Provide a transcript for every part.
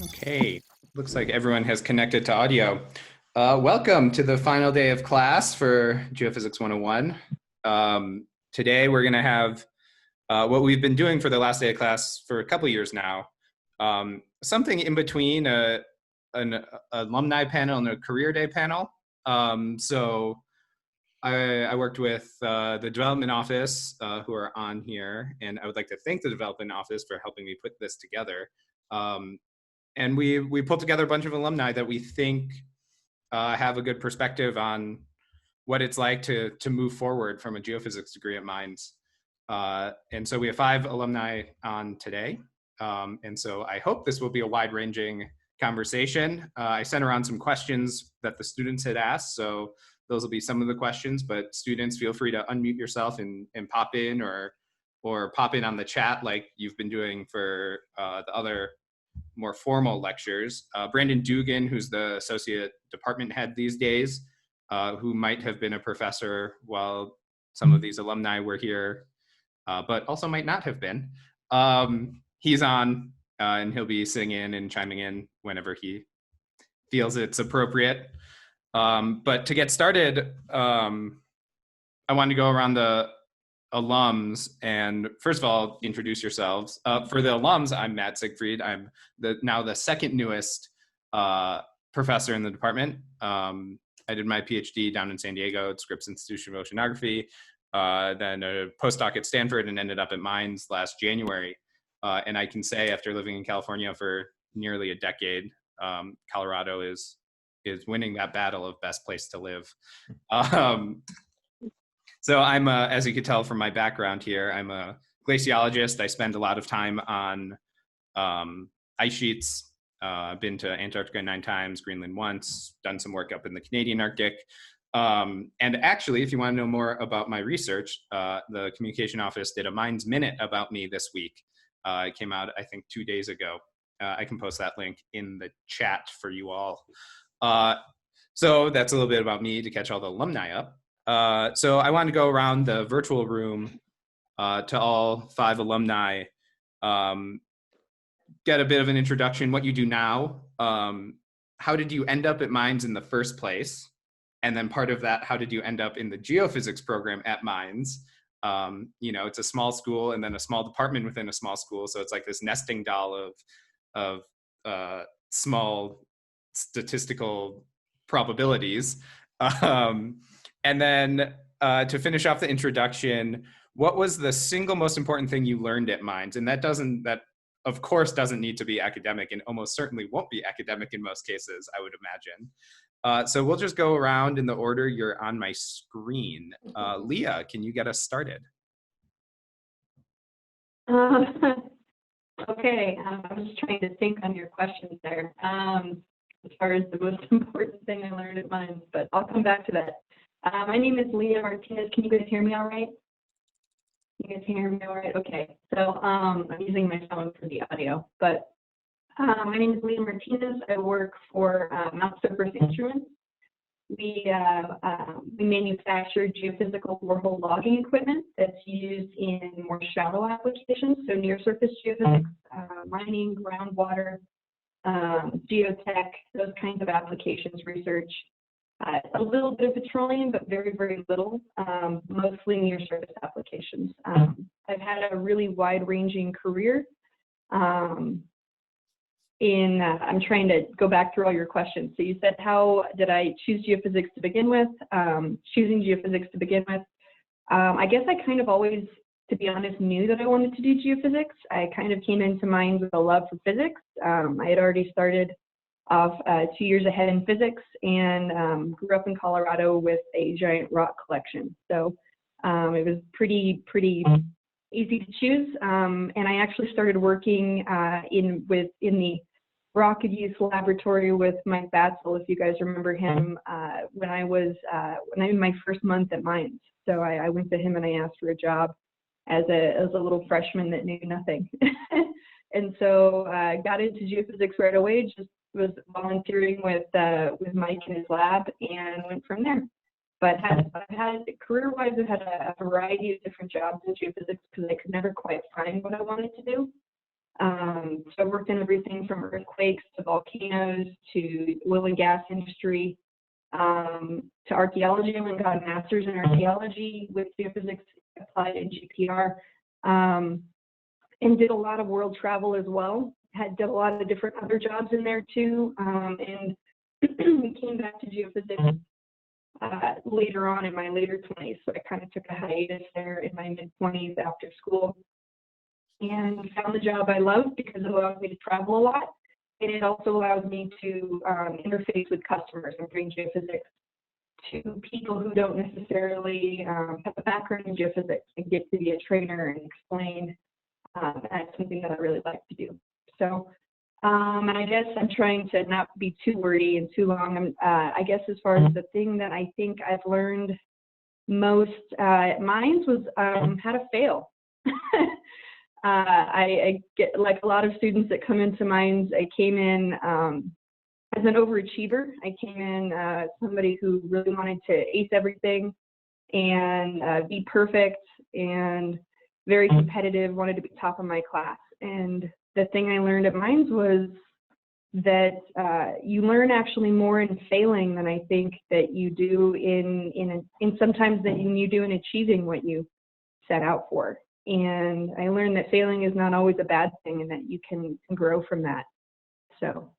Okay, looks like everyone has connected to audio. Welcome to the final day of class for Geophysics 101. Today we're going to have what we've been doing for the last day of class for a couple years now, something in between an alumni panel and a career day panel. So I worked with the development office who are on here, and I would like to thank the development office for helping me put this together. And we pulled together a bunch of alumni that we think have a good perspective on what it's like to move forward from a geophysics degree at Mines. And so we have 5 alumni on today. And so I hope this will be a wide-ranging conversation. I sent around some questions that the students had asked, so those will be some of the questions, but students, feel free to unmute yourself and pop in or pop in on the chat like you've been doing for the other more formal lectures. Brandon Dugan, who's the associate department head these days, who might have been a professor while some of these alumni were here, but also might not have been. He's on, and he'll be sitting in and chiming in whenever he feels it's appropriate. But to get started, I wanted to go around the alums and first of all introduce yourselves. For the alums, I'm Matt Siegfried. I'm now the second newest professor in the department. I did my PhD down in San Diego at Scripps Institution of Oceanography, then a postdoc at Stanford, and ended up at Mines last January. And I can say, after living in California for nearly a decade, Colorado is winning that battle of best place to live. So I'm, as you could tell from my background here, I'm a glaciologist. I spend a lot of time on ice sheets. I've been to Antarctica 9 times, Greenland once, done some work up in the Canadian Arctic. And actually, if you want to know more about my research, the communication office did a Mines Minute about me this week. It came out, I think, 2 days ago. I can post that link in the chat for you all. So that's a little bit about me to catch all the alumni up. So I wanted to go around the virtual room to all 5 alumni, get a bit of an introduction, what you do now, how did you end up at Mines in the first place, and then part of that, how did you end up in the geophysics program at Mines? You know, it's a small school and then a small department within a small school, so it's like this nesting doll of small statistical probabilities. And then to finish off the introduction, what was the single most important thing you learned at Mines? And that of course doesn't need to be academic, and almost certainly won't be academic in most cases, I would imagine. So we'll just go around in the order you're on my screen. Leah, can you get us started? Okay, I was trying to think on your questions there. As far as the most important thing I learned at Mines, but I'll come back to that. My name is Leah Martinez. Can you guys hear me all right? You guys hear me all right? Okay. So I'm using my phone for the audio, but my name is Leah Martinez. I work for Mount Cypress Instruments. We manufacture geophysical borehole logging equipment that's used in more shallow applications, so near surface geophysics, mining, groundwater, geotech, those kinds of applications, research. A little bit of petroleum, but very, very little, mostly near surface applications. I've had a really wide-ranging career. I'm trying to go back through all your questions. So you said, how did I choose geophysics to begin with? Choosing geophysics to begin with, I guess I kind of always, to be honest, knew that I wanted to do geophysics. I kind of came into Mines with a love for physics. I had already started off 2 years ahead in physics, and grew up in Colorado with a giant rock collection. So it was pretty easy to choose. And I actually started working in the rock abuse laboratory with Mike Batzel, if you guys remember him, when I was in my first month at Mines. So I went to him and I asked for a job as a little freshman that knew nothing. And so I got into geophysics right away, just was volunteering with Mike in his lab and went from there. But I've had career-wise, I've had a variety of different jobs in geophysics because I could never quite find what I wanted to do. So I worked in everything from earthquakes to volcanoes to oil and gas industry to archaeology. I went and got a master's in archaeology with geophysics applied in GPR, and did a lot of world travel as well. Did a lot of different other jobs in there too, and we came back to geophysics later on in my later 20s. So I kind of took a hiatus there in my mid-20s after school, and found the job I loved because it allowed me to travel a lot, and it also allowed me to interface with customers and bring geophysics to people who don't necessarily have a background in geophysics, and get to be a trainer and explain. That's something that I really like to do. So, and I guess I'm trying to not be too wordy and too long. I guess as far as the thing that I think I've learned most at Mines was how to fail. I get, like a lot of students that come into Mines, I came in as an overachiever. I came in somebody who really wanted to ace everything and be perfect and very competitive, wanted to be top of my class. And the thing I learned at Mines was that you learn actually more in failing than I think that you do in sometimes than you do in achieving what you set out for. And I learned that failing is not always a bad thing, and that you can grow from that. So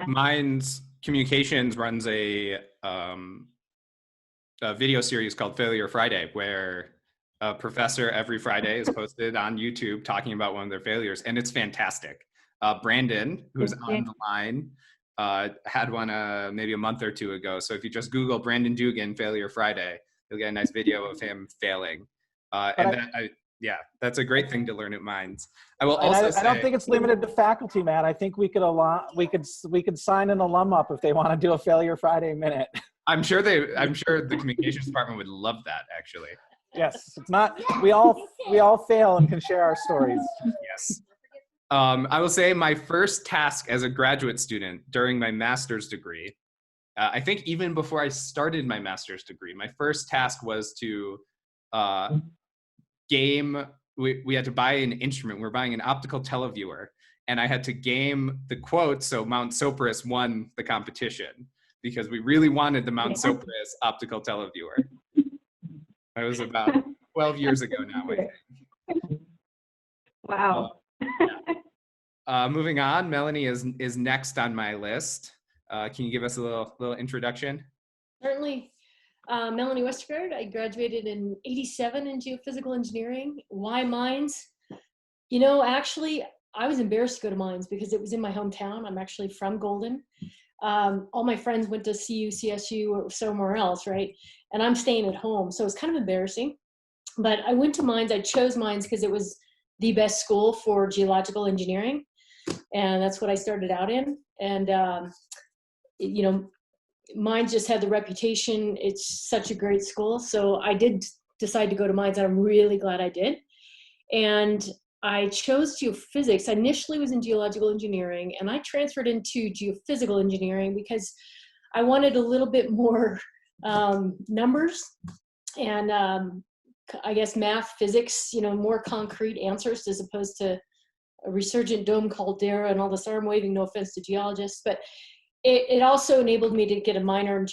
Mines Communications runs a video series called Failure Friday, where a professor every Friday is posted on YouTube talking about one of their failures, and it's fantastic. Brandon, who's on the line, had one maybe a month or two ago. So if you just Google Brandon Dugan Failure Friday, you'll get a nice video of him failing. Yeah, that's a great thing to learn at Mines. I will also say, I don't think it's limited to faculty, Matt. I think we could sign an alum up if they want to do a Failure Friday minute. I'm sure the communications department would love that, actually. Yes, it's not. We all fail and can share our stories. Yes. I will say my first task as a graduate student during my master's degree, I think even before I started my master's degree, my first task was to game. We had to buy an instrument. We were buying an optical televiewer, and I had to game the quote so Mount Sopris won the competition, because we really wanted the Mount Sopris optical televiewer. That was about 12 years ago now, I think. Wow. Moving on, Melanie is next on my list. Can you give us a little introduction? Certainly. Melanie Westford. I graduated in '87 in geophysical engineering. Why Mines? You know, actually, I was embarrassed to go to Mines because it was in my hometown. I'm actually from Golden. All my friends went to CU, CSU, or somewhere else, right? And I'm staying at home, so it's kind of embarrassing. But I went to Mines. I chose Mines because it was the best school for geological engineering, and that's what I started out in. And you know, Mines just had the reputation. It's such a great school, so I did decide to go to Mines, and I'm really glad I did. And I chose geophysics. I initially was in geological engineering, and I transferred into geophysical engineering because I wanted a little bit more numbers and I guess math, physics, you know, more concrete answers as opposed to a resurgent dome caldera and all this arm waving. No offense to geologists, but it also enabled me to get a minor in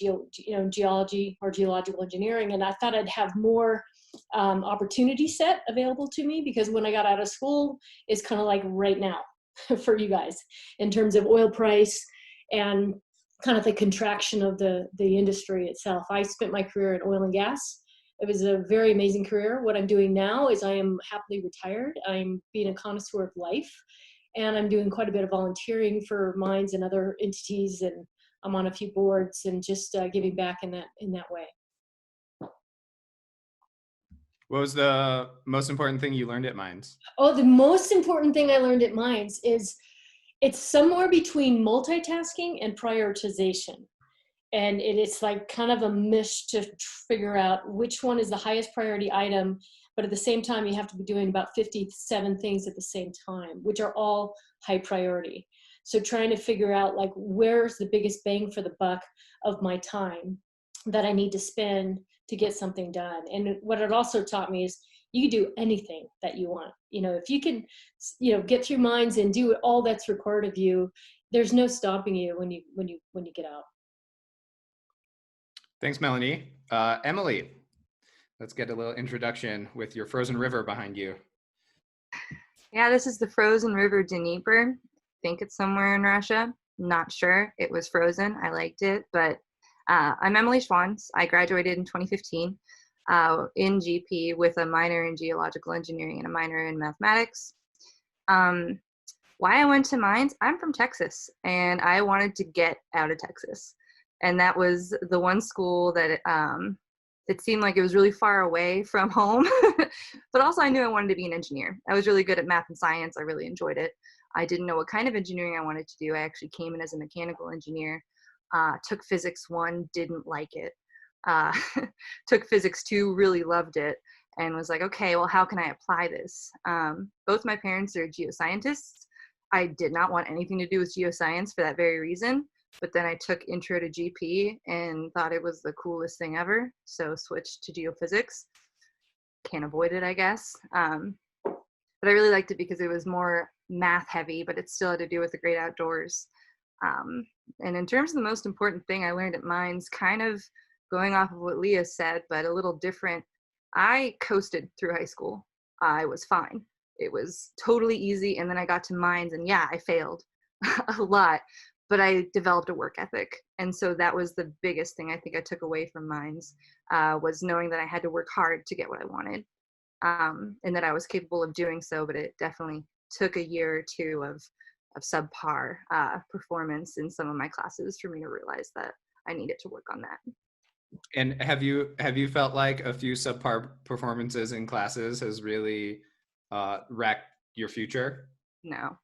geology or geological engineering, and I thought I'd have more opportunity set available to me, because when I got out of school, it's kind of like right now for you guys in terms of oil price and kind of the contraction of the industry itself. I spent my career in oil and gas. It was a very amazing career. What I'm doing now is I am happily retired. I'm being a connoisseur of life, and I'm doing quite a bit of volunteering for Mines and other entities, and I'm on a few boards and just giving back in that way. What was the most important thing you learned at Mines? Oh, the most important thing I learned at Mines is it's somewhere between multitasking and prioritization. And it's like kind of a mish to figure out which one is the highest priority item, but at the same time, you have to be doing about 57 things at the same time, which are all high priority. So trying to figure out like, where's the biggest bang for the buck of my time that I need to spend to get something done. And what it also taught me is you can do anything that you want. You know, if you can, you know, get through mines and do all that's required of you, there's no stopping you when you get out. Thanks, Melanie. Emily, let's get a little introduction with your frozen river behind you. Yeah, this is the frozen river Dnieper. I think it's somewhere in Russia. Not sure. It was frozen. I liked it. But I'm Emily Schwans. I graduated in 2015 in GP with a minor in geological engineering and a minor in mathematics. Why I went to mines, I'm from Texas, and I wanted to get out of Texas. And that was the one school that it seemed like it was really far away from home, but also I knew I wanted to be an engineer. I was really good at math and science. I really enjoyed it. I didn't know what kind of engineering I wanted to do. I actually came in as a mechanical engineer, took physics 1, didn't like it. Took physics 2, really loved it, and was like, okay, well, how can I apply this? Both my parents are geoscientists. I did not want anything to do with geoscience for that very reason. But then I took intro to GP and thought it was the coolest thing ever. So switched to geophysics. Can't avoid it, I guess. But I really liked it because it was more math heavy, but it still had to do with the great outdoors. And in terms of the most important thing I learned at mines, kind of going off of what Leah said, but a little different, I coasted through high school. I was fine. It was totally easy. And then I got to mines and yeah, I failed a lot. But I developed a work ethic. And so that was the biggest thing I think I took away from mines, was knowing that I had to work hard to get what I wanted, and that I was capable of doing so, but it definitely took a year or two of subpar performance in some of my classes for me to realize that I needed to work on that. And have you felt like a few subpar performances in classes has really wrecked your future? No.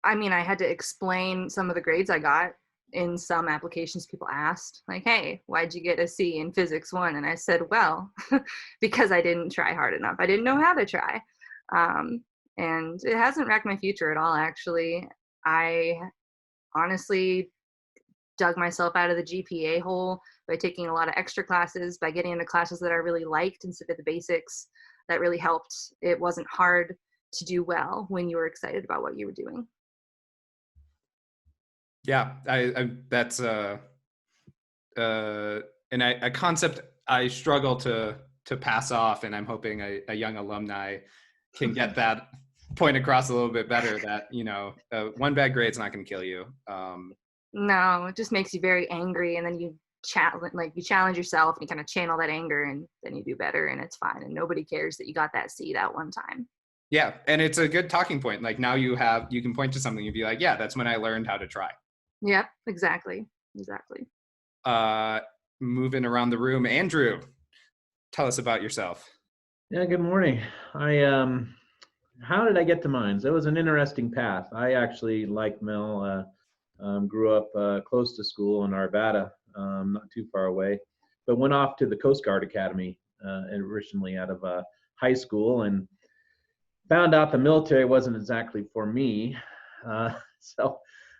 I mean, I had to explain some of the grades I got in some applications. People asked, like, hey, why'd you get a C in physics 1? And I said, well, because I didn't try hard enough. I didn't know how to try. And it hasn't wrecked my future at all, actually. I honestly dug myself out of the GPA hole by taking a lot of extra classes, by getting into classes that I really liked instead of the basics. That really helped. It wasn't hard to do well when you were excited about what you were doing. Yeah, I that's a concept I struggle to pass off, and I'm hoping a young alumni can get that point across a little bit better. That, you know, one bad grade's not going to kill you. No, it just makes you very angry, and then you challenge yourself, and you kind of channel that anger, and then you do better, and it's fine, and nobody cares that you got that C that one time. Yeah, and it's a good talking point. Like, now you can point to something and be like, yeah, that's when I learned how to try. Yep, exactly. Moving around the room, Andrew, tell us about yourself. Yeah, good morning. How did I get to mines? It was an interesting path. I actually, like Mel, grew up close to school in Arvada, not too far away, but went off to the Coast Guard Academy originally out of high school, and found out the military wasn't exactly for me. So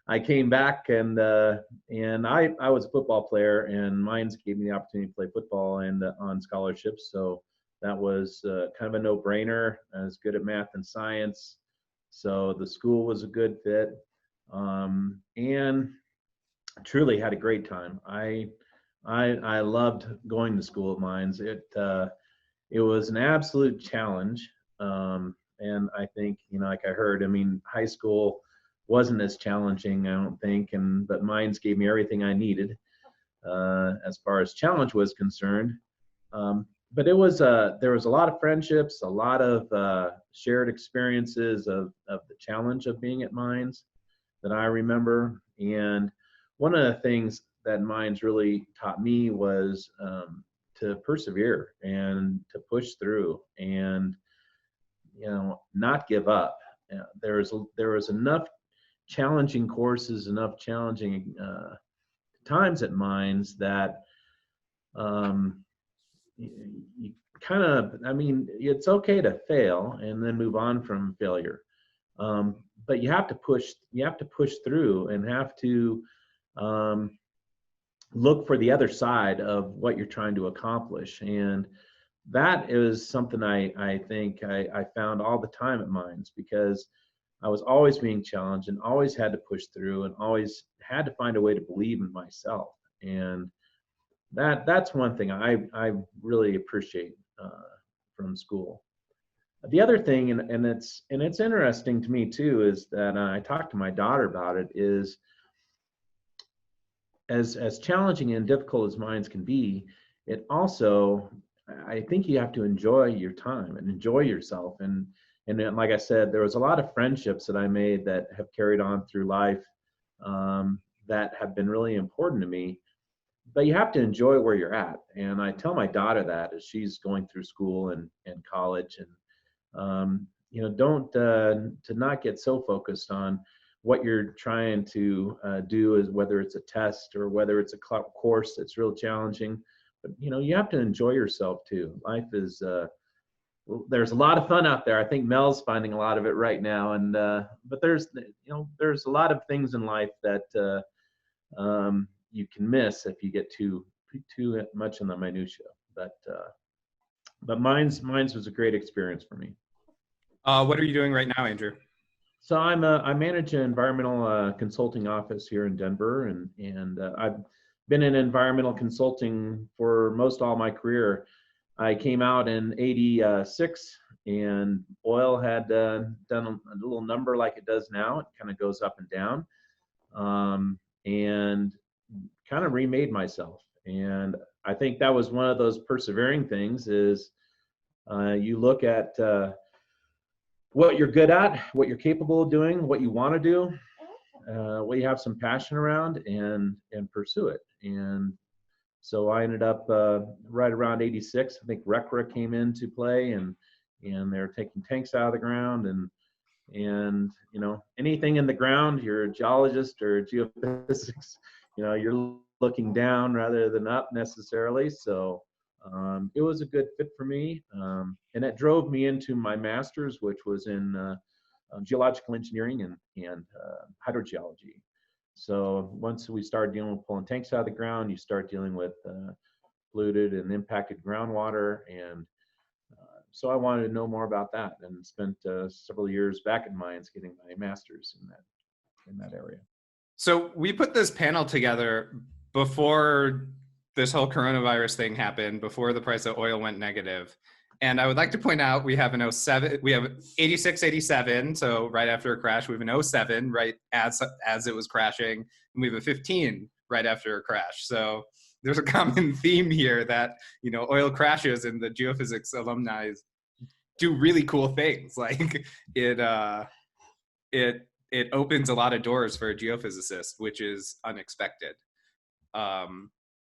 I came back, and I was a football player, and mines gave me the opportunity to play football and on scholarships. So that was kind of a no-brainer. I was good at math and science, so the school was a good fit, and truly had a great time. I loved going to school at mines. It was an absolute challenge, and I think, you know, like I heard, I mean, high school wasn't as challenging, I don't think, but mines gave me everything I needed as far as challenge was concerned. But there was a lot of friendships, a lot of shared experiences of the challenge of being at mines that I remember. And one of the things that mines really taught me was to persevere and to push through, and, you know, not give up. There was enough challenging courses, enough challenging times at mines that you kind of, I mean, it's okay to fail and then move on from failure, but you have to push through, and have to look for the other side of what you're trying to accomplish. And that is something I think I found all the time at Mines, because I was always being challenged and always had to push through and always had to find a way to believe in myself. And that's one thing I really appreciate from school. The other thing, and it's interesting to me too, is that I talked to my daughter about it, is as challenging and difficult as Mines can be, it also, I think you have to enjoy your time and enjoy yourself. And then, like I said, there was a lot of friendships that I made that have carried on through life, that have been really important to me. But you have to enjoy where you're at. And I tell my daughter that as she's going through school and college, and don't to not get so focused on what you're trying to do, is whether it's a test or whether it's a course that's real challenging. But you have to enjoy yourself too. Life is there's a lot of fun out there. I think Mel's finding a lot of it right now, and but there's a lot of things in life that you can miss if you get too much in the minutia. But Mines was a great experience for me. What are you doing right now, Andrew? So I manage an environmental consulting office here in Denver, and I've been in environmental consulting for most all my career. I came out in '86, and oil had done a little number like it does now. It kind of goes up and down, and kind of remade myself. And I think that was one of those persevering things, is you look at what you're good at, what you're capable of doing, what you want to do, what you have some passion around, and pursue it. And so I ended up right around '86. I think RECRA came into play, and they're taking tanks out of the ground, and anything in the ground, you're a geologist or a geophysics, you're looking down rather than up necessarily. So it was a good fit for me, and it drove me into my master's, which was in geological engineering and hydrogeology. So once we started dealing with pulling tanks out of the ground, you start dealing with polluted and impacted groundwater, and so I wanted to know more about that, and spent several years back at Mines getting my master's in that area. So we put this panel together before this whole coronavirus thing happened, before the price of oil went negative. And I would like to point out, we have an 07, we have 86, 87. So right after a crash, we have an 07 right as it was crashing. And we have a 15 right after a crash. So there's a common theme here that, oil crashes and the geophysics alumni do really cool things. Like it opens a lot of doors for a geophysicist, which is unexpected.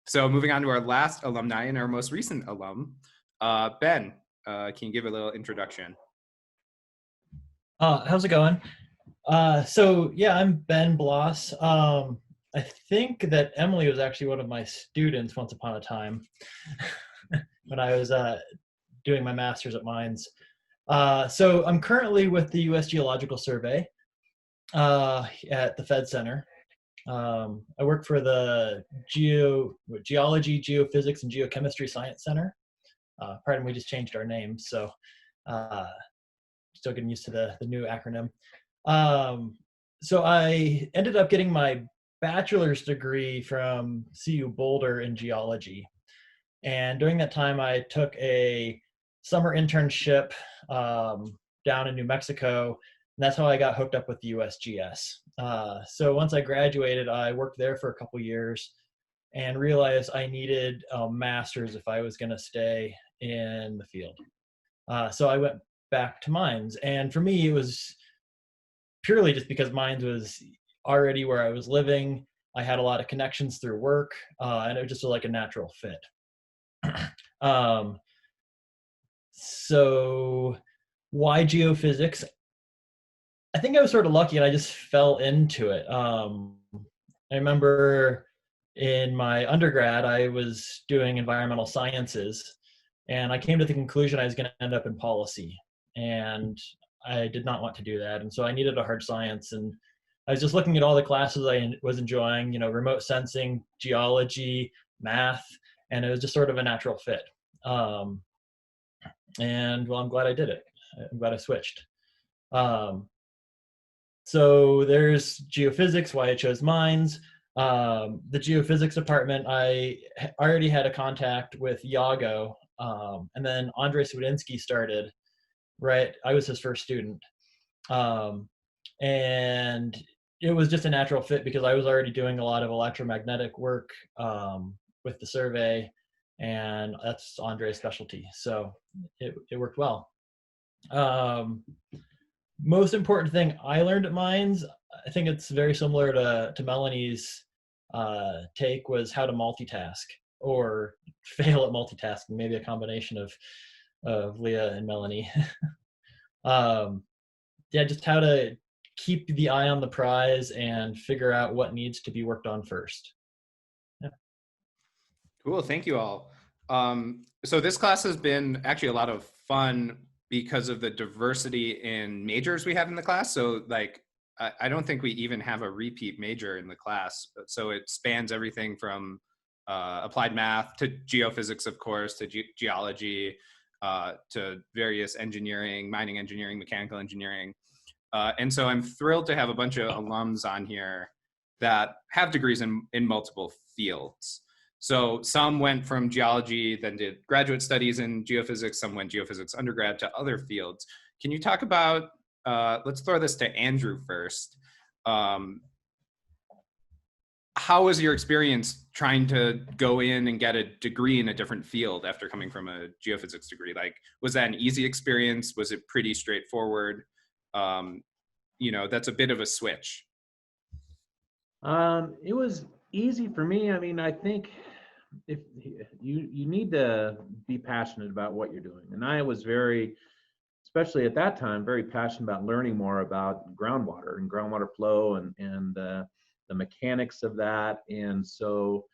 So moving on to our last alumni and our most recent alum, Ben, can you give a little introduction? How's it going? So yeah, I'm Ben Blas. I think that Emily was actually one of my students once upon a time when I was doing my master's at Mines. So I'm currently with the U.S. Geological Survey at the Fed Center. I work for the Geology, Geophysics, and Geochemistry Science Center. Pardon, we just changed our name, so still getting used to the new acronym. So I ended up getting my bachelor's degree from CU Boulder in geology. And during that time, I took a summer internship down in New Mexico, and that's how I got hooked up with the USGS. So once I graduated, I worked there for a couple years and realized I needed a master's if I was going to stay in the field. So I went back to Mines, and for me, it was purely just because Mines was already where I was living. I had a lot of connections through work, and it was just like a natural fit. So why geophysics? I think I was sort of lucky and I just fell into it. I remember in my undergrad, I was doing environmental sciences, and I came to the conclusion I was going to end up in policy, and I did not want to do that. And so I needed a hard science, and I was just looking at all the classes I was enjoying, remote sensing, geology, math, and it was just sort of a natural fit. And well, I'm glad I did it. I'm glad I switched. So there's geophysics, why I chose mines. The geophysics department, I already had a contact with Yago, and then Andrei Swidinsky started, right? I was his first student. And it was just a natural fit because I was already doing a lot of electromagnetic work with the survey, and that's Andrei's specialty. So it worked well. Most important thing I learned at Mines, I think it's very similar to Melanie's take, was how to multitask or fail at multitasking, maybe a combination of Leah and Melanie. Yeah, just how to keep the eye on the prize and figure out what needs to be worked on first. Yeah. Cool, thank you all. So this class has been actually a lot of fun because of the diversity in majors we have in the class. So like, I don't think we even have a repeat major in the class. So it spans everything from applied math to geophysics, of course, to geology, to various engineering, mining engineering, mechanical engineering. And so I'm thrilled to have a bunch of alums on here that have degrees in multiple fields. So some went from geology, then did graduate studies in geophysics, some went geophysics undergrad to other fields. Can you talk about, let's throw this to Andrew first. How was your experience trying to go in and get a degree in a different field after coming from a geophysics degree? Like, was that an easy experience? Was it pretty straightforward? You know, that's a bit of a switch. It was easy for me. I mean, I think if you need to be passionate about what you're doing, and I was very, especially at that time, very passionate about learning more about groundwater and groundwater flow and the mechanics of that, and so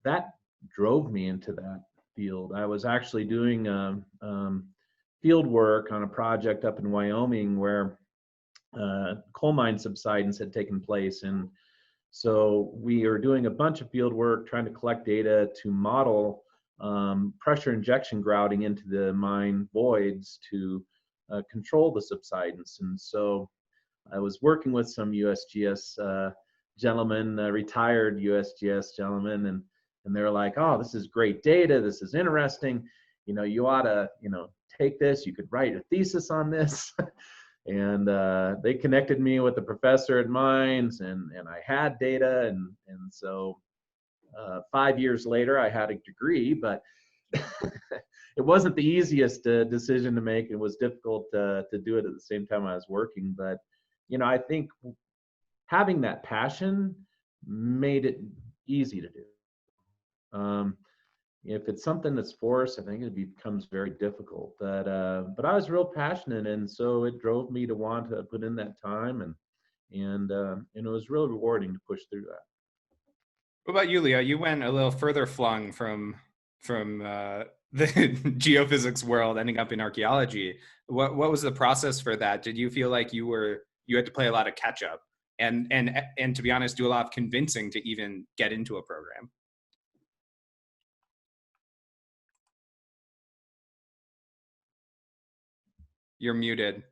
that drove me into that field. I was actually doing field work on a project up in Wyoming where coal mine subsidence had taken place, and so we are doing a bunch of field work trying to collect data to model pressure injection grouting into the mine voids to control the subsidence. And so I was working with some USGS gentlemen, retired USGS gentlemen, and they were like, "Oh, this is great data. This is interesting. You know, you ought to, you know, take this. You could write a thesis on this." And they connected me with the professor at Mines, and I had data, and so 5 years later I had a degree, but it wasn't the easiest decision to make. It was difficult to do it at the same time I was working, but you know, I think having that passion made it easy to do. If it's something that's forced, I think it becomes very difficult. But I was real passionate, and so it drove me to want to put in that time, and it was real rewarding to push through that. What about you, Leah? You went a little further flung from the geophysics world, ending up in archaeology. What was the process for that? Did you feel like you had to play a lot of catch up, and to be honest, do a lot of convincing to even get into a program? You're muted.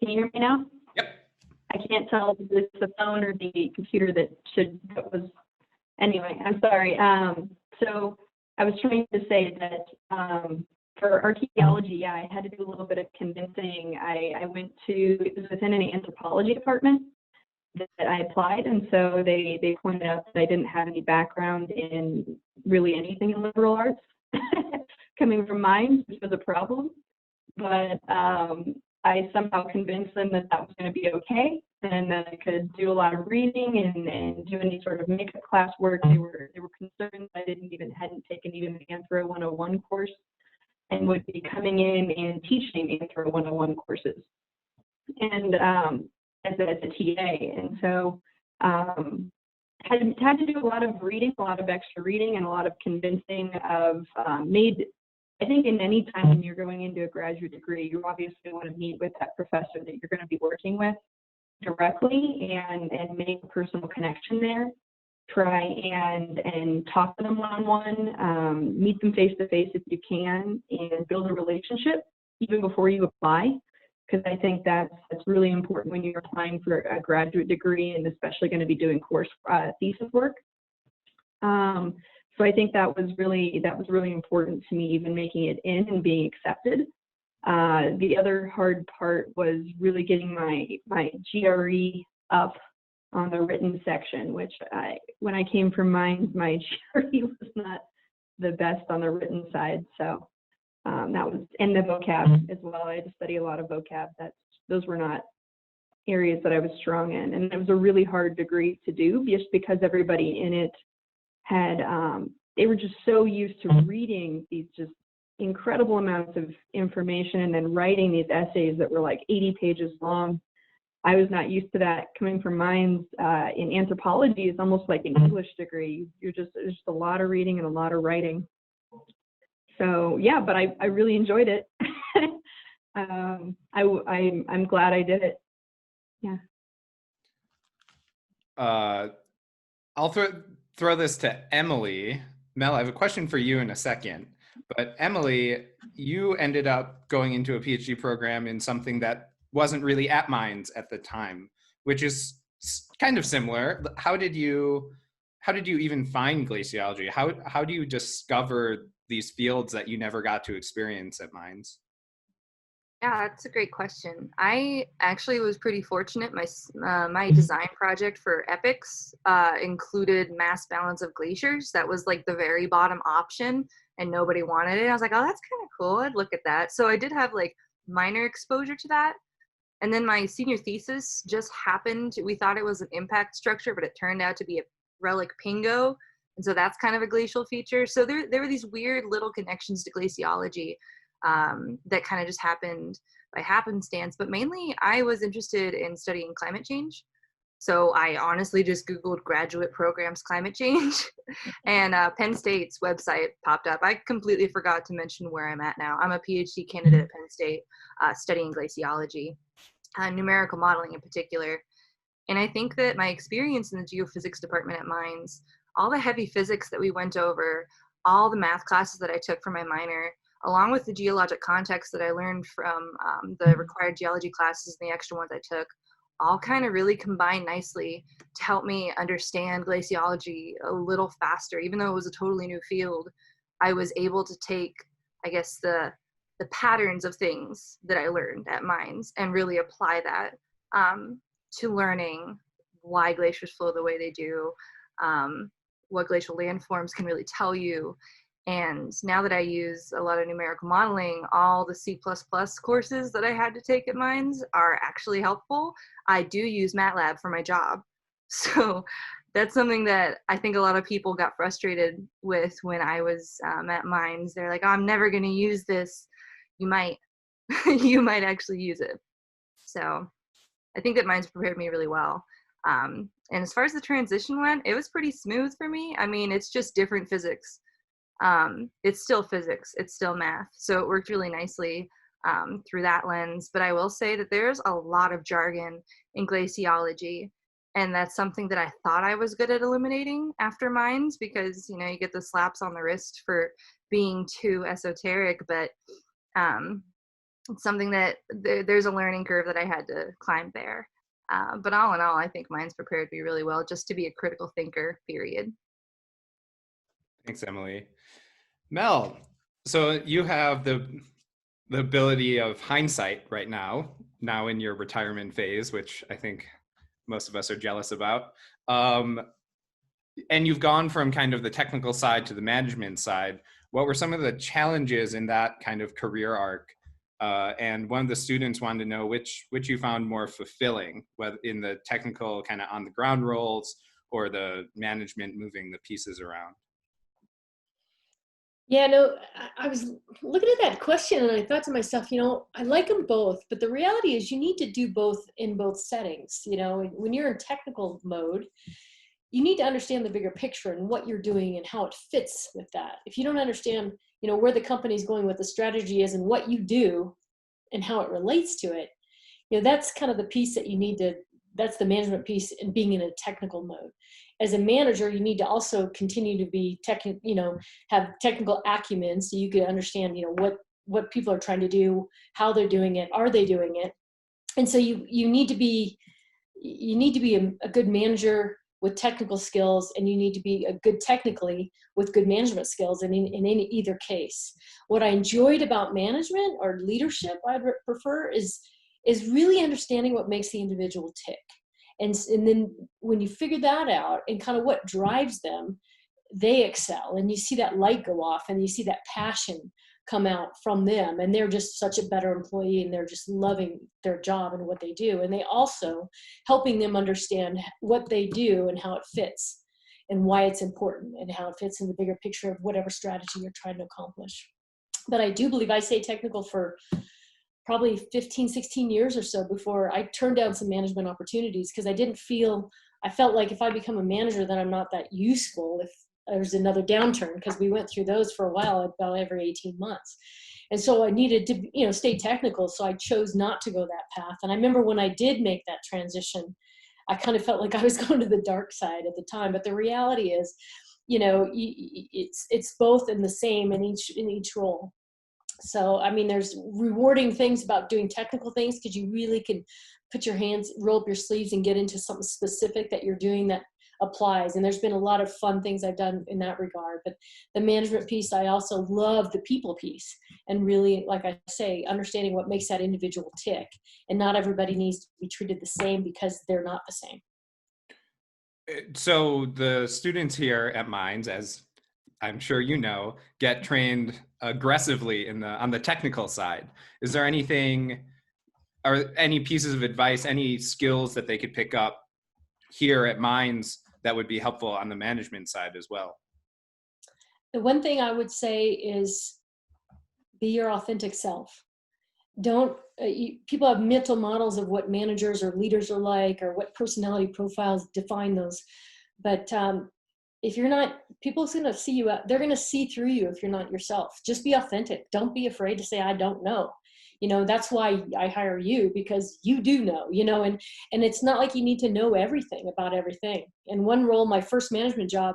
Can you hear me now? Yep. I can't tell if it's the phone or the computer that was. Anyway, I'm sorry. So I was trying to say that for archaeology, yeah, I had to do a little bit of convincing. I went to, it was within an anthropology department that I applied, and so they pointed out that I didn't have any background in really anything in liberal arts coming from mines, which was a problem. But I somehow convinced them that was going to be okay, and that I could do a lot of reading and do any sort of makeup class work. They were concerned I hadn't taken even the Anthro 101 course, and would be coming in and teaching Anthro 101 courses, and as a TA. And so had to do a lot of reading, a lot of extra reading, and a lot of convincing of I think in any time when you're going into a graduate degree, you obviously want to meet with that professor that you're going to be working with directly and make a personal connection there. Try and talk to them one-on-one, meet them face-to-face if you can, and build a relationship even before you apply, because I think that's really important when you're applying for a graduate degree and especially going to be doing course thesis work. So I think that was really important to me, even making it in and being accepted. The other hard part was really getting my GRE up on the written section, which when I came from mine, my GRE was not the best on the written side. So that was, and the vocab as well. I had to study a lot of vocab. Those were not areas that I was strong in. And it was a really hard degree to do just because everybody in it had, they were just so used to reading these just incredible amounts of information and then writing these essays that were like 80 pages long. I was not used to that. Coming from mines in anthropology is almost like an English degree. There's just a lot of reading and a lot of writing. So yeah, but I really enjoyed it. I'm glad I did it. Yeah. I'll throw this to Emily. Mel, I have a question for you in a second. But Emily, you ended up going into a PhD program in something that wasn't really at Mines at the time, which is kind of similar. How did you even find glaciology? How do you discover these fields that you never got to experience at Mines? Yeah, that's a great question. I actually was pretty fortunate. My design project for EPICS included mass balance of glaciers. That was like the very bottom option, and nobody wanted it. I was like, oh, that's kind of cool. I'd look at that. So I did have like minor exposure to that. And then my senior thesis just happened. We thought it was an impact structure, but it turned out to be a relic pingo. And so that's kind of a glacial feature. So there were these weird little connections to glaciology that kind of just happened by happenstance. But mainly I was interested in studying climate change. So I honestly just Googled graduate programs climate change and Penn State's website popped up. I completely forgot to mention where I'm at now. I'm a PhD candidate at Penn State studying glaciology, numerical modeling in particular. And I think that my experience in the geophysics department at Mines, all the heavy physics that we went over, all the math classes that I took for my minor, along with the geologic context that I learned from the required geology classes and the extra ones I took, all kind of really combined nicely to help me understand glaciology a little faster. Even though it was a totally new field, I was able to take, I guess, the patterns of things that I learned at Mines and really apply that to learning why glaciers flow the way they do, what glacial landforms can really tell you. And now that I use a lot of numerical modeling, all the C++ courses that I had to take at Mines are actually helpful. I do use MATLAB for my job. So that's something that I think a lot of people got frustrated with when I was at Mines. They're like, oh, I'm never going to use this. You might, you might actually use it. So I think that Mines prepared me really well. And as far as the transition went, it was pretty smooth for me. I mean, it's just different physics. It's still physics, it's still math. So it worked really nicely through that lens. But I will say that there's a lot of jargon in glaciology. And that's something that I thought I was good at eliminating after Mines because, you know, you get the slaps on the wrist for being too esoteric. But it's something that there's a learning curve that I had to climb there. But all in all, I think Mines prepared me really well just to be a critical thinker, period. Thanks, Emily. Mel, so you have the ability of hindsight right now in your retirement phase, which I think most of us are jealous about. And you've gone from kind of the technical side to the management side. What were some of the challenges in that kind of career arc? And one of the students wanted to know which you found more fulfilling, whether in the technical kind of on the ground roles or the management moving the pieces around. Yeah, no, I was looking at that question and I thought to myself, you know, I like them both, but the reality is you need to do both in both settings. You know, when you're in technical mode, you need to understand the bigger picture and what you're doing and how it fits with that. If you don't understand, where the company's going, what the strategy is and what you do and how it relates to it, that's kind of the piece that you need to, that's the management piece and being in a technical mode. As a manager, you need to also continue to be have technical acumen so you can understand, what people are trying to do, how they're doing it, are they doing it? And so you need to be a good manager with technical skills, and you need to be a good technically with good management skills in either case. What I enjoyed about management or leadership, I prefer, is really understanding what makes the individual tick. And then when you figure that out and kind of what drives them, they excel, and you see that light go off and you see that passion come out from them, and they're just such a better employee, and they're just loving their job and what they do. And they also helping them understand what they do and how it fits and why it's important and how it fits in the bigger picture of whatever strategy you're trying to accomplish. But I do believe I stayed technical for probably 15, 16 years or so before I turned down some management opportunities, because I felt like if I become a manager, then I'm not that useful if there's another downturn, because we went through those for a while, about every 18 months. And so I needed to, stay technical. So I chose not to go that path. And I remember when I did make that transition, I kind of felt like I was going to the dark side at the time. But the reality is, it's both in the same in each role. So, I mean, there's rewarding things about doing technical things, because you really can put your hands, roll up your sleeves and get into something specific that you're doing that applies. And there's been a lot of fun things I've done in that regard. But the management piece, I also love the people piece, and really, like I say, understanding what makes that individual tick. And not everybody needs to be treated the same because they're not the same. So the students here at Mines, as I'm sure you know, get trained aggressively on the technical side. Is there anything, or any pieces of advice, any skills that they could pick up here at Mines that would be helpful on the management side as well? The one thing I would say is be your authentic self. People have mental models of what managers or leaders are like, or what personality profiles define those. But if you're not, people's going to see you, they're going to see through you if you're not yourself. Just be authentic. Don't be afraid to say, I don't know. That's why I hire you, because you do know, and it's not like you need to know everything about everything. In one role, my first management job,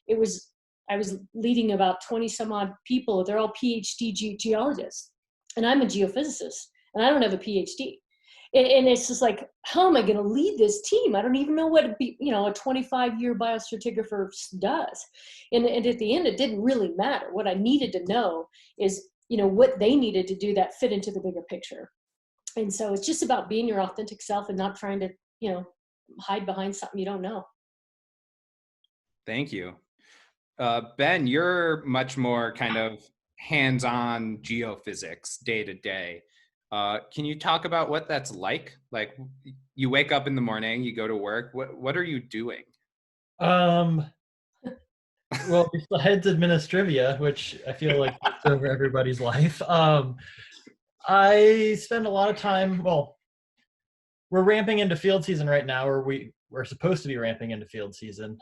I was leading about 20 some odd people. They're all PhD geologists, and I'm a geophysicist, and I don't have a PhD. And it's just like, how am I going to lead this team? I don't even know what a 25-year biostratigrapher does. And at the end, it didn't really matter. What I needed to know is, what they needed to do that fit into the bigger picture. And so it's just about being your authentic self and not trying to, hide behind something you don't know. Thank you. Ben, you're much more kind of hands-on geophysics day to day. Can you talk about what that's like? Like, you wake up in the morning, you go to work. What are you doing? Well, besides administrivia, which I feel like takes over everybody's life, I spend a lot of time. Well, we're ramping into field season right now, or we're supposed to be ramping into field season,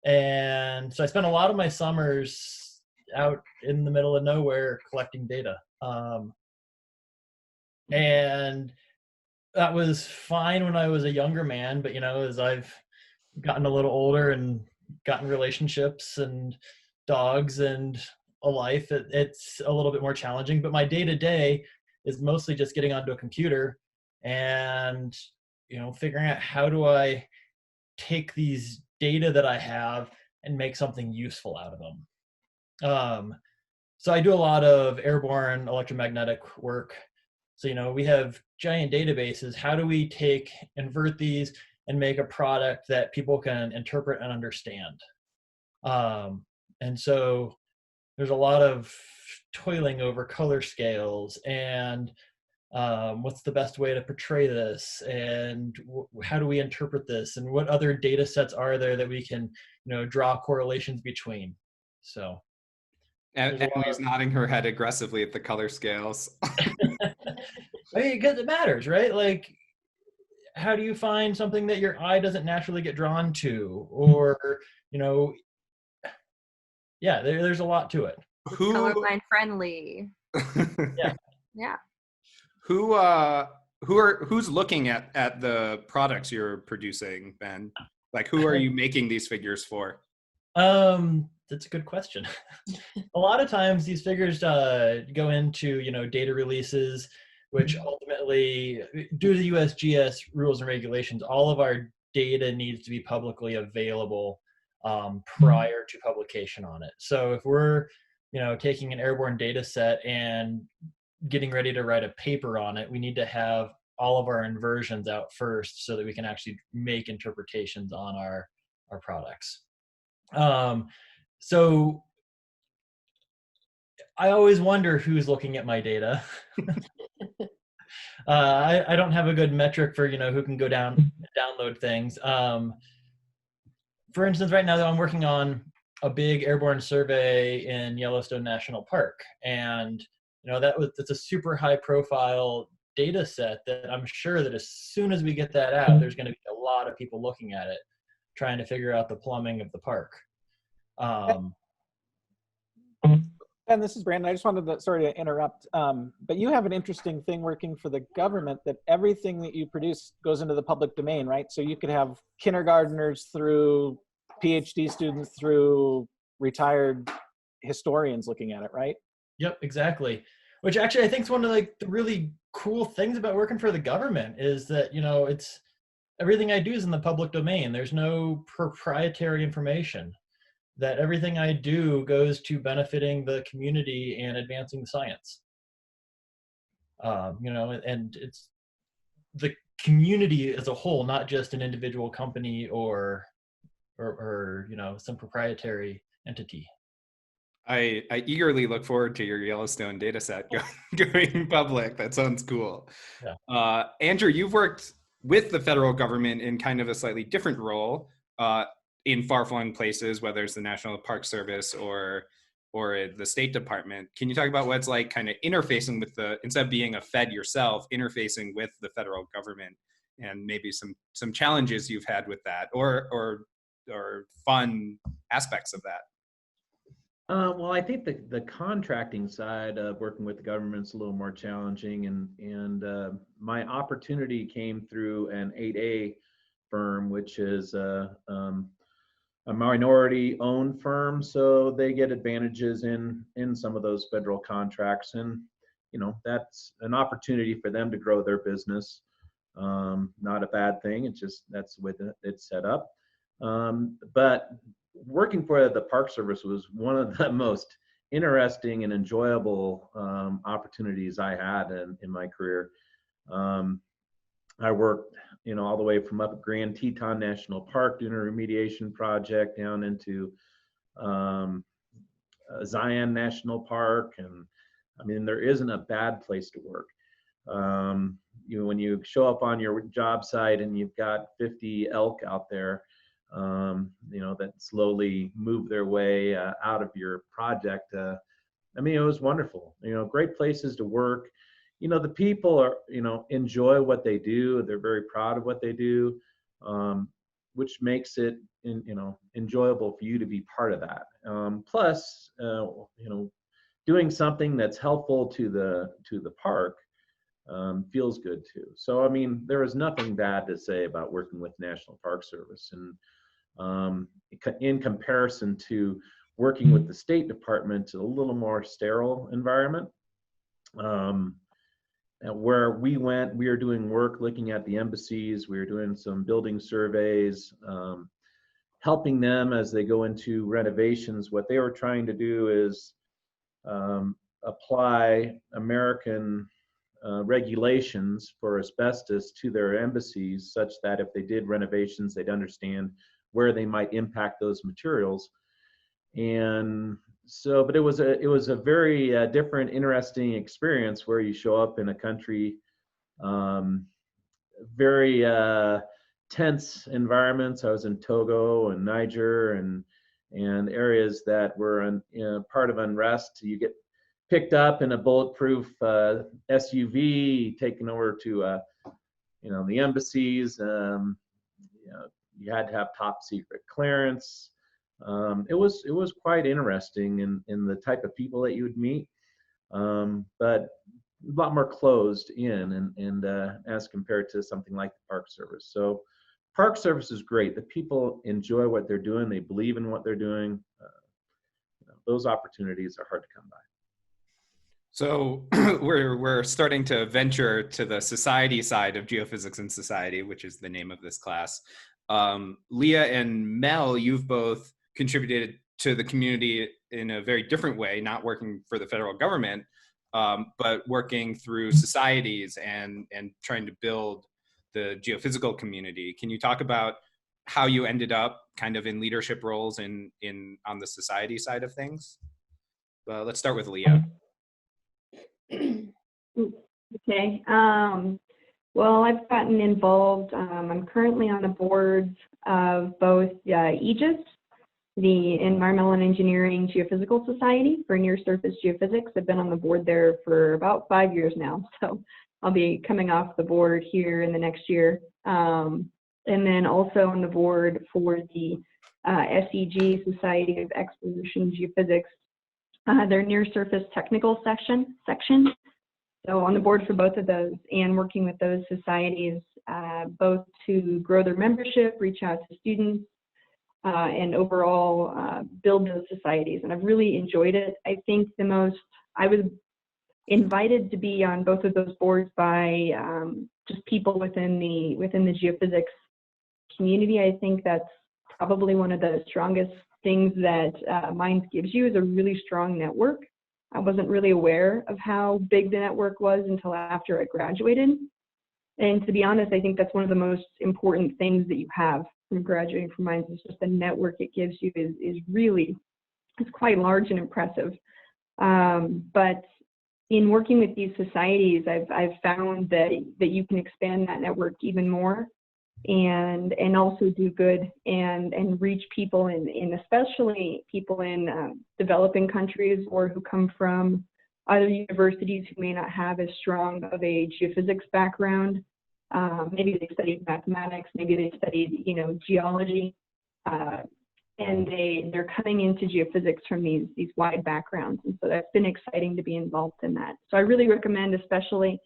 and so I spend a lot of my summers out in the middle of nowhere collecting data, and that was fine when I was a younger man. But as I've gotten a little older and gotten relationships and dogs and a life, it's a little bit more challenging. But my day-to-day is mostly just getting onto a computer and figuring out, how do I take these data that I have and make something useful out of them. So I do a lot of airborne electromagnetic work. So we have giant databases. How do we invert these and make a product that people can interpret and understand? And so there's a lot of toiling over color scales and what's the best way to portray this, and how do we interpret this, and what other data sets are there that we can draw correlations between. So Emily's nodding her head aggressively at the color scales. I mean, because it matters, right? Like, how do you find something that your eye doesn't naturally get drawn to? Or, you know, yeah, there's a lot to it. It's Who colorblind friendly. Yeah. Yeah. who's looking at the products you're producing, Ben? Like, who are you making these figures for? That's a good question. A lot of times these figures go into, you know, data releases, which ultimately, due to the USGS rules and regulations, all of our data needs to be publicly available prior to publication on it. So if we're, you know, taking an airborne data set and getting ready to write a paper on it, we need to have all of our inversions out first so that we can actually make interpretations on our products. So I always wonder who's looking at my data. I don't have a good metric for, you know, who can go down and download things. For instance, right now I'm working on a big airborne survey in Yellowstone National Park, and you know that's a super high profile data set that I'm sure that as soon as we get that out, there's going to be a lot of people looking at it, trying to figure out the plumbing of the park. And this is Brandon. I just wanted to, sorry to interrupt, but you have an interesting thing working for the government that everything that you produce goes into the public domain, right? So you could have kindergartners through PhD students through retired historians looking at it, right? Yep, exactly. Which actually I think is one of like the really cool things about working for the government is that, you know, it's everything I do is in the public domain. There's no proprietary information. That everything I do goes to benefiting the community and advancing science. You know, and it's the community as a whole, not just an individual company or you know, some proprietary entity. I eagerly look forward to your Yellowstone data set going public. That sounds cool. Yeah. Andrew, you've worked with the federal government in kind of a slightly different role in far-flung places, whether it's the National Park Service or the State Department. Can you talk about what it's like kind of interfacing with instead of being a Fed yourself, interfacing with the federal government, and maybe some challenges you've had with that or fun aspects of that? Well, I think the contracting side of working with the government is a little more challenging, and my opportunity came through an 8A firm, which is a minority-owned firm, so they get advantages in some of those federal contracts, and you know that's an opportunity for them to grow their business. Not a bad thing. It's just that's the way that it's set up. But working for the Park Service was one of the most interesting and enjoyable opportunities I had in my career. I worked, you know, all the way from up at Grand Teton National Park doing a remediation project down into Zion National Park, and I mean there isn't a bad place to work. You know, when you show up on your job site and you've got 50 elk out there, you know, that slowly move their way out of your project. I mean, it was wonderful. You know, great places to work. You know, the people are, you know, enjoy what they do. They're very proud of what they do, which makes it, you know, enjoyable for you to be part of that. Plus, you know, doing something that's helpful to the park feels good too. So, I mean, there is nothing bad to say about working with National Park Service, and in comparison to working with the State Department, it's a little more sterile environment. Where we went, we were doing work looking at the embassies, we were doing some building surveys, helping them as they go into renovations. What they were trying to do is apply American regulations for asbestos to their embassies, such that if they did renovations, they'd understand where they might impact those materials. And so, but it was a very different, interesting experience where you show up in a country, very tense environments. I was in Togo and Niger and areas that were part of unrest. You get picked up in a bulletproof SUV, taken over to the embassies. You had to have top secret clearance. It was quite interesting in the type of people that you would meet, but a lot more closed in and as compared to something like the Park Service. So Park Service is great. The people enjoy what they're doing. They believe in what they're doing. Those opportunities are hard to come by. So we're starting to venture to the society side of Geophysics and Society, which is the name of this class. Leah and Mel, you've both contributed to the community in a very different way, not working for the federal government, but working through societies and trying to build the geophysical community. Can you talk about how you ended up kind of in leadership roles on the society side of things? Let's start with Leah. Okay. Well, I've gotten involved. I'm currently on the boards of both EGIS, the Environmental and Engineering Geophysical Society for Near Surface Geophysics. I've been on the board there for about 5 years now, so I'll be coming off the board here in the next year. And then also on the board for the SEG, Society of Exploration Geophysics, their Near Surface Technical section. So on the board for both of those and working with those societies, both to grow their membership, reach out to students, and overall build those societies. And I've really enjoyed it. I think I was invited to be on both of those boards by just people within the geophysics community. I think that's probably one of the strongest things that Minds gives you, is a really strong network. I wasn't really aware of how big the network was until after I graduated. And to be honest, I think that's one of the most important things that you have from graduating from Minds, is just the network it gives you is quite large and impressive. But in working with these societies, I've found that you can expand that network even more and also do good and reach people especially people in developing countries or who come from other universities who may not have as strong of a geophysics background. Maybe they studied mathematics, maybe they studied geology, and they're coming into geophysics from these wide backgrounds. And so that's been exciting to be involved in that. So I really recommend, especially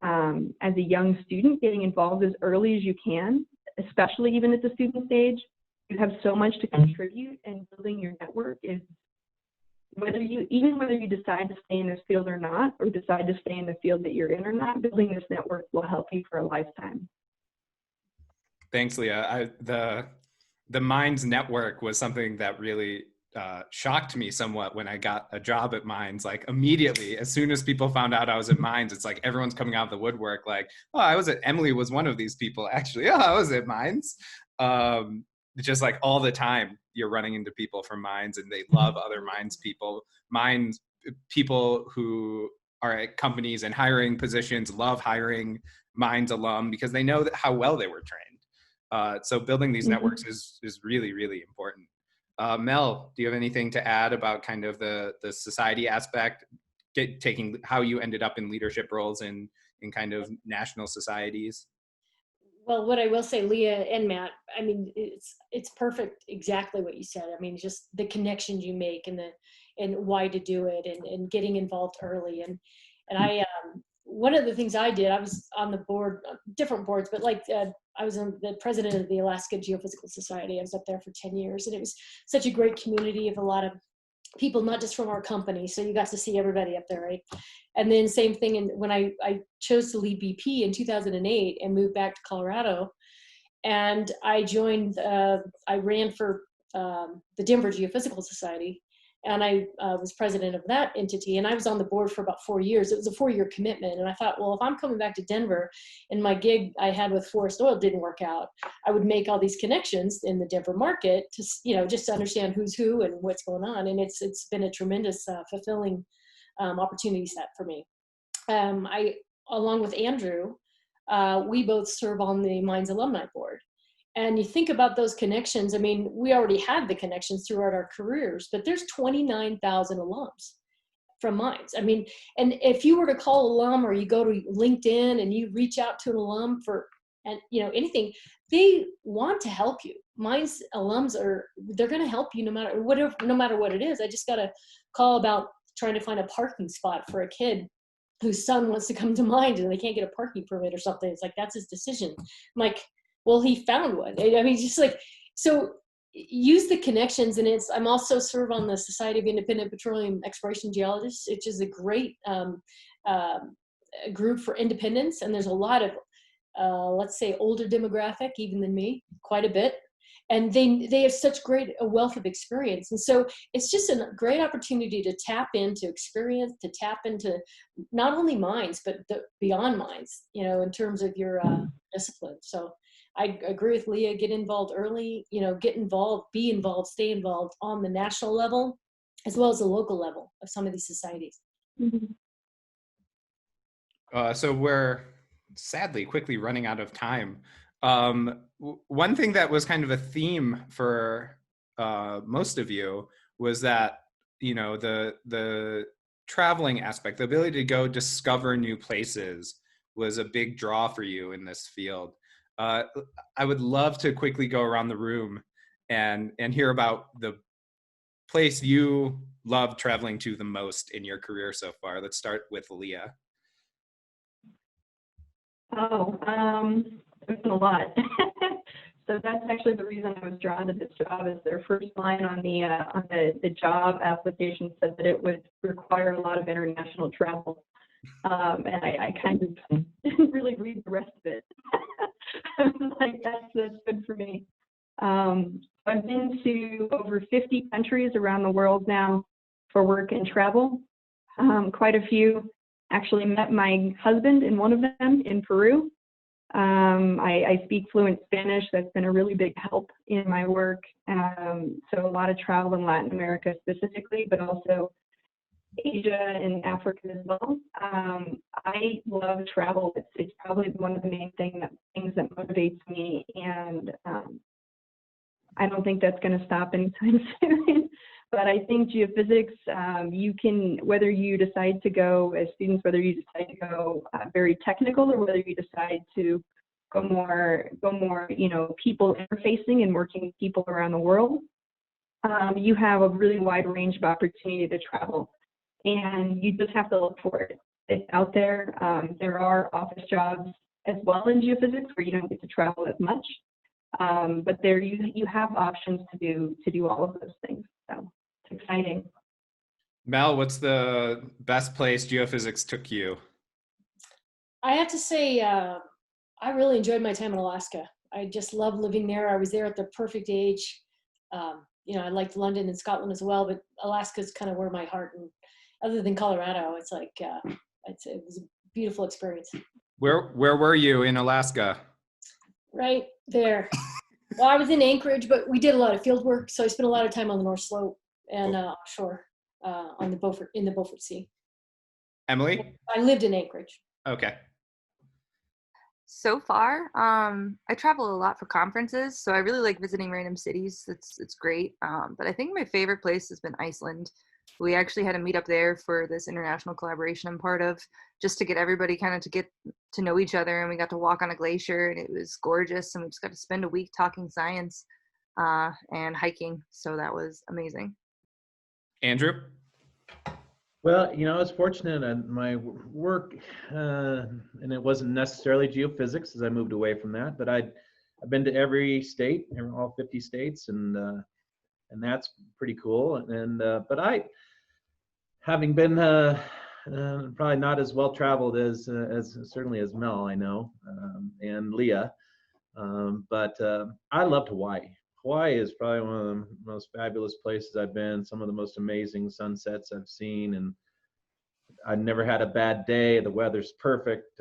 as a young student, getting involved as early as you can, especially even at the student stage. You have so much to contribute, and building your network is, whether you decide to stay in this field or not, or decide to stay in the field that you're in or not, building this network will help you for a lifetime. Thanks, Leah. The Minds network was something that really shocked me somewhat when I got a job at Minds. Like immediately, as soon as people found out I was at Minds, it's like everyone's coming out of the woodwork. Like, oh, Emily was one of these people actually. Oh, I was at Minds. Just like all the time, you're running into people from Minds, and they love other Minds people. Minds people who are at companies and hiring positions love hiring Minds alum because they know how well they were trained. So building these networks is really, really important. Mel, do you have anything to add about kind of the society aspect, taking how you ended up in leadership roles in kind of national societies? Well, what I will say, Leah and Matt, I mean, it's perfect, exactly what you said. I mean, just the connections you make and why to do it, and getting involved early. And I, one of the things I did, I was on the board, different boards, but like I was the president of the Alaska Geophysical Society. I was up there for 10 years, and it was such a great community of a lot of people, not just from our company. So you got to see everybody up there, right? And then same thing, and when I chose to leave BP in 2008 and moved back to Colorado, and I joined, I ran for the Denver Geophysical Society, and I was president of that entity, and I was on the board for about 4 years. It was a 4-year commitment, and I thought, well, if I'm coming back to Denver and my gig I had with Forest Oil didn't work out, I would make all these connections in the Denver market to, just to understand who's who and what's going on. And it's been a tremendous fulfilling opportunity set for me. I, along with Andrew, we both serve on the Minds Alumni Board. And you think about those connections. I mean, we already had the connections throughout our careers, but there's 29,000 alums from Minds. I mean, and if you were to call an alum, or you go to LinkedIn and you reach out to an alum for and anything, they want to help you. Mine's alums they're going to help you no matter what it is. I just got a call about trying to find a parking spot for a kid whose son wants to come to Mind and they can't get a parking permit or something. It's like, that's his decision. I'm like, well, he found one. I mean, just like, so use the connections. And I'm also serve on the Society of Independent Petroleum Exploration Geologists, which is a great group for independence. And there's a lot of, let's say, older demographic, even than me, quite a bit. And they have such a wealth of experience. And so it's just a great opportunity to tap into experience, to tap into not only mines, but beyond mines, in terms of your discipline. So I agree with Leah, get involved early, get involved, be involved, stay involved on the national level, as well as the local level of some of these societies. Mm-hmm. So we're sadly quickly running out of time. One thing that was kind of a theme for most of you was that, the traveling aspect, the ability to go discover new places was a big draw for you in this field. I would love to quickly go around the room and hear about the place you love traveling to the most in your career so far. Let's start with Leah. There's been a lot. So that's actually the reason I was drawn to this job. Is their first line on the job application said that it would require a lot of international travel, and I kind of didn't really read the rest of it. I was like, that's good for me. I've been to over 50 countries around the world now for work and travel. Quite a few. Actually met my husband in one of them in Peru. I speak fluent Spanish. That's been a really big help in my work. So a lot of travel in Latin America specifically, but also Asia and Africa as well. I love travel. It's probably one of the main things that motivates me, and I don't think that's going to stop anytime soon. But I think geophysics, you can, whether you decide to go as students, whether you decide to go very technical, or whether you decide to go more, people interfacing and working with people around the world, you have a really wide range of opportunity to travel, and you just have to look for it. It's out there. There are office jobs as well in geophysics where you don't get to travel as much, but there you have options to do all of those things. So it's exciting. Mel, what's the best place geophysics took you? I have to say, I really enjoyed my time in Alaska. I just love living there. I was there at the perfect age. I liked London and Scotland as well, but Alaska's kind of where my heart, and other than Colorado, it's like, it was a beautiful experience. Where were you in Alaska? Right there. Well, I was in Anchorage, but we did a lot of field work, so I spent a lot of time on the North Slope and offshore in the Beaufort Sea. Emily? I lived in Anchorage. Okay. So far, I travel a lot for conferences, so I really like visiting random cities. It's great. But I think my favorite place has been Iceland. We actually had a meetup there for this international collaboration I'm part of, just to get everybody kind of to get to know each other. And we got to walk on a glacier, and it was gorgeous. And we just got to spend a week talking science and hiking. So that was amazing. Andrew? Well, I was fortunate in my work, and it wasn't necessarily geophysics as I moved away from that, but I've been to every state, all 50 states, and that's pretty cool. And but having been probably not as well traveled as certainly as Mel, I know, and Leah, but I loved Hawaii. Hawaii is probably one of the most fabulous places I've been, some of the most amazing sunsets I've seen, and I never had a bad day. The weather's perfect.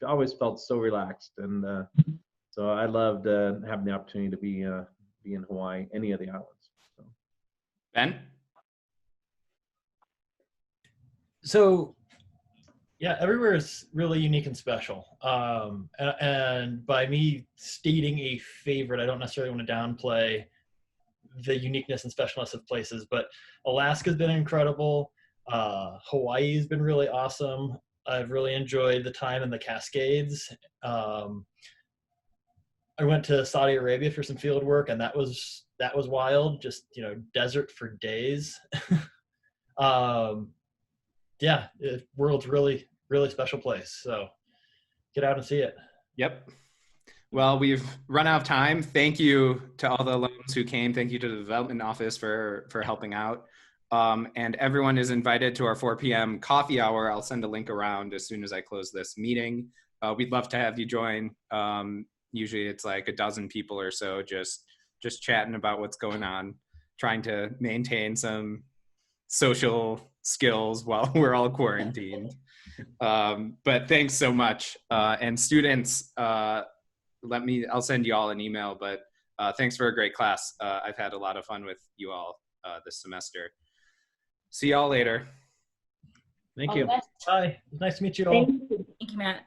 Always felt so relaxed, and so I loved having the opportunity to be in Hawaii, any of the islands. So. Ben? So, yeah, everywhere is really unique and special. And by me stating a favorite, I don't necessarily want to downplay the uniqueness and specialness of places, but Alaska's been incredible. Hawaii's been really awesome. I've really enjoyed the time in the Cascades. I went to Saudi Arabia for some field work, and that was wild. Just, you know, desert for days. Yeah, world's really, really special place. So get out and see it. Yep. Well, we've run out of time. Thank you to all the alums who came. Thank you to the development office for helping out. And everyone is invited to our 4 p.m. coffee hour. I'll send a link around as soon as I close this meeting. We'd love to have you join. Usually it's like a dozen people or so, just chatting about what's going on, trying to maintain some social skills while we're all quarantined. But thanks so much. And students, I'll send you all an email, but thanks for a great class. I've had a lot of fun with you all this semester. See y'all later. Thank you. Bye. It was nice to meet you all. Thank you. Thank you, Matt.